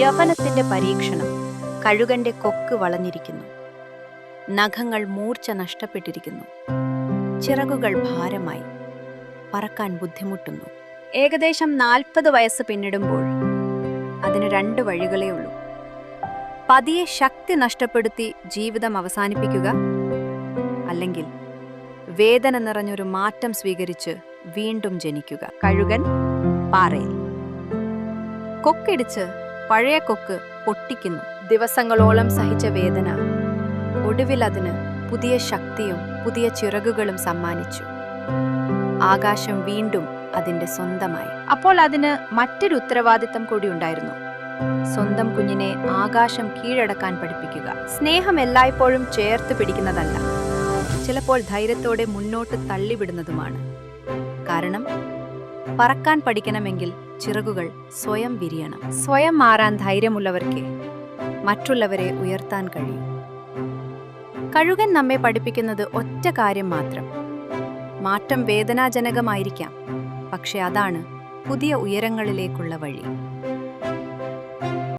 യവനത്തിന്റെ പരീക്ഷണം. കഴുകന്റെ കൊക്ക് വളഞ്ഞിരിക്കുന്നു. നഖങ്ങൾ മൂർച്ച നഷ്ടപ്പെട്ടിരിക്കുന്നു. ചിറകുകൾ ഭാരമായി. പറക്കാൻ ബുദ്ധിമുട്ടുന്നു. ഏകദേശം 40 വയസ്സ് പിന്നിടുമ്പോൾ അതിന് 2 വഴികളേ ഉള്ളൂ. പതിയെ ശക്തി നഷ്ടപ്പെടുത്തി ജീവിതം അവസാനിപ്പിക്കുക, അല്ലെങ്കിൽ വേദന നിറഞ്ഞൊരു മാറ്റം സ്വീകരിച്ച് വീണ്ടും ജനിക്കുക. കഴുകൻ പാറയിൽ. കൊക്കിടിച്ച് പഴയ കൊക്ക് പൊട്ടിക്കുന്നു. ദിവസങ്ങളോളം സഹിച്ച വേദന ഒടുവിൽ അതിന് പുതിയ ശക്തിയും പുതിയ ചിറകുകളും സമ്മാനിച്ചു. ആകാശം വീണ്ടും അതിന്റെ സ്വന്തമായി. അപ്പോൾ അതിന് മറ്റൊരു ഉത്തരവാദിത്തം കൂടി ഉണ്ടായിരുന്നു. സ്വന്തം കുഞ്ഞിനെ ആകാശം കീഴടക്കാൻ പഠിപ്പിക്കുക. സ്നേഹം എല്ലായ്പ്പോഴും ചേർത്ത് പിടിക്കുന്നതല്ല, ചിലപ്പോൾ ധൈര്യത്തോടെ മുന്നോട്ട് തള്ളിവിടുന്നതുമാണ്. കാരണം പറക്കാൻ പഠിക്കണമെങ്കിൽ ചിറകുകൾ സ്വയം വിരിയണം. സ്വയം മാറാൻ ധൈര്യമുള്ളവർക്ക് മറ്റുള്ളവരെ ഉയർത്താൻ കഴിയും. കഴുകൻ നമ്മെ പഠിപ്പിക്കുന്നത് ഒറ്റ കാര്യം മാത്രം. മാറ്റം വേദനാജനകമായിരിക്കാം, പക്ഷെ അതാണ് പുതിയ ഉയരങ്ങളിലേക്കുള്ള വഴി.